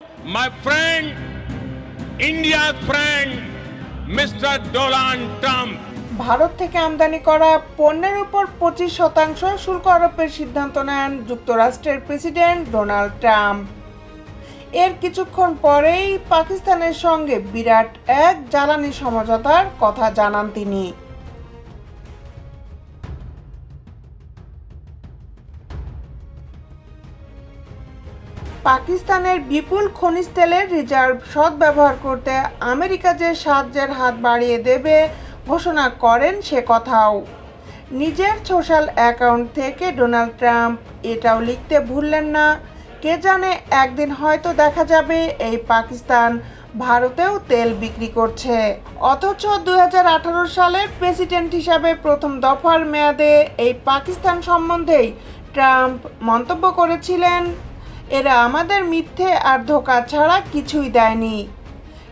My friend, India's friend, Mr. Donald Trump. Bharat থেকে আমদানি করা পণ্যের উপর 25% শুল্ক আরোপের সিদ্ধান্ত নেন যুক্তরাষ্ট্রের প্রেসিডেন্ট ডোনাল্ড ট্রাম্প। এর কিছুক্ষণ পরেই পাকিস্তানের সঙ্গে বিরাট এক জ্বালানি সমঝোতার কথা জানান তিনি। পাকিস্তানের বিপুল খনিজ তেলের রিজার্ভ সদ্ব্যবহার করতে আমেরিকা যে সাহায্যের হাত বাড়িয়ে দেবে ঘোষণা করেন সে কথাও। নিজের সোশ্যাল অ্যাকাউন্ট থেকে ডোনাল্ড ট্রাম্প এটাও লিখতে ভুললেন না, কে জানে একদিন হয়তো দেখা যাবে এই পাকিস্তান ভারতেও তেল বিক্রি করছে। অথচ 2018 সালের প্রেসিডেন্ট হিসাবে প্রথম দফার মেয়াদে এই পাকিস্তান সম্বন্ধেই ট্রাম্প মন্তব্য করেছিলেন, এরা আমাদের মিথ্যে আর ধোঁকা ছাড়া কিছুই দেয়নি।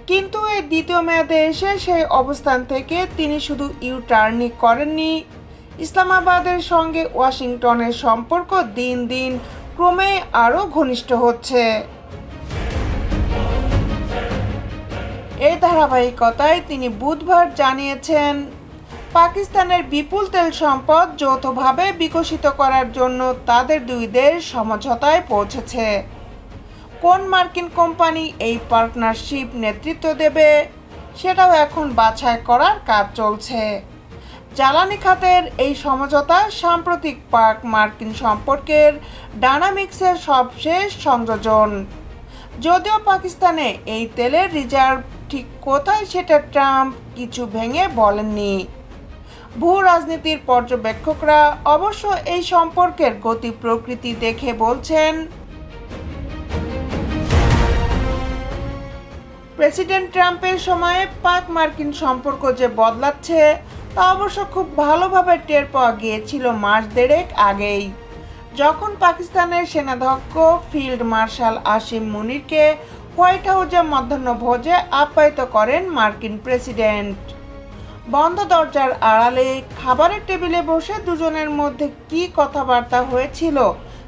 কিন্তু এই দ্বিতীয় মেয়াদে এসে সেই অবস্থান থেকে তিনি শুধু ইউটার্নই করেননি, ইসলামাবাদের সঙ্গে ওয়াশিংটনের সম্পর্ক দিন দিন ক্রমে আরও ঘনিষ্ঠ হচ্ছে। এই ধারাবাহিকতায় তিনি বুধবার জানিয়েছেন, পাকিস্তানের বিপুল তেল সম্পদ যৌথভাবে বিকশিত করার জন্য তাদের দুই দেশ সমঝোতায় পৌঁছেছে। কোন মার্কিন কোম্পানি এই পার্টনারশিপ নেতৃত্ব দেবে সেটাও এখন বাছাই করার কাজ চলছে। জ্বালানি খাতের এই সমঝোতা সাম্প্রতিক পাক মার্কিন সম্পর্কের ডায়নামিক্সের সবশেষ সংযোজন। যদিও পাকিস্তানে এই তেলের রিজার্ভ ঠিক কোথায় সেটা ট্রাম্প কিছু ভেঙে বলেননি। ভূ রাজনীতির পর্যবেক্ষকরা অবশ্য এই সম্পর্কের গতি প্রকৃতি দেখে বলছেন, প্রেসিডেন্ট ট্রাম্পের সময়ে পাক মার্কিন সম্পর্ক যে বদলাচ্ছে তা অবশ্য খুব ভালোভাবে টের পাওয়া গিয়েছিল মাস দেড়েক আগেই, যখন পাকিস্তানের সেনাধ্যক্ষ ফিল্ড মার্শাল আসিম মুনিরকে হোয়াইট হাউসে মধ্যাহ্নভোজে আপ্যায়িত করেন মার্কিন প্রেসিডেন্ট। বন্ধ দরজার আড়ালে খাবারের টেবিলে বসে দুজনের মধ্যে কী কথাবার্তা হয়েছিল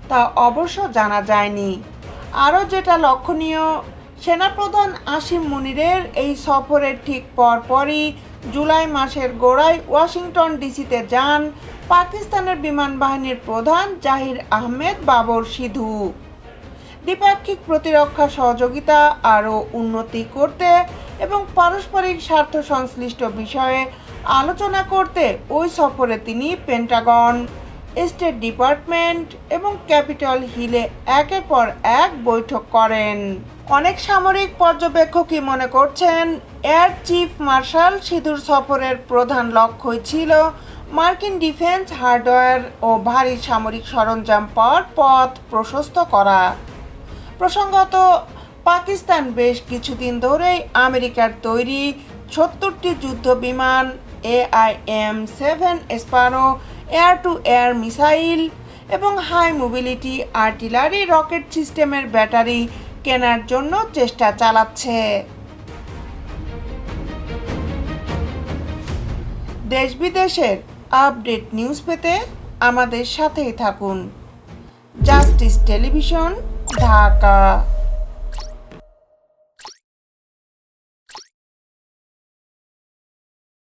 তা অবশ্য জানা যায়নি। আরও যেটা লক্ষণীয়, সেনাপ্রধান আসিম মুনিরের এই সফরের ঠিক পরপরই জুলাই মাসের গোড়ায় ওয়াশিংটন ডিসিতে যান পাকিস্তানের বিমান বাহিনীর প্রধান জাহির আহমেদ বাবর সিধু। দ্বিপাক্ষিক প্রতিরক্ষা সহযোগিতা আরও উন্নতি করতে এবং পারস্পরিক স্বার্থ সংশ্লিষ্ট বিষয়ে আলোচনা করতে ওই সফরে তিনি পেন্টাগন, স্টেট ডিপার্টমেন্ট এবং ক্যাপিটল হিলে একের পর এক বৈঠক করেন। অনেক সামরিক পর্যবেক্ষকই মনে করছেন, এয়ার চিফ মার্শাল সিধুর সফরের প্রধান লক্ষ্যই ছিল মার্কিন ডিফেন্স হার্ডওয়্যার ও ভারী সামরিক সরঞ্জাম পাওয়ার পথ প্রশস্ত করা। প্রসঙ্গত, পাকিস্তান বেশ কিছুদিন ধরেই আমেরিকার তৈরি 70টি যুদ্ধ বিমান, AIM-7 sparrow air to air missile এবং হাই মোবিলিটি আর্টিলারি রকেট সিস্টেমের ব্যাটারি কেনার জন্য চেষ্টা চালাচ্ছে। দেশ বিদেশের আপডেট নিউজ পেতে আমাদের সাথেই থাকুন। Justice television, Dhaka.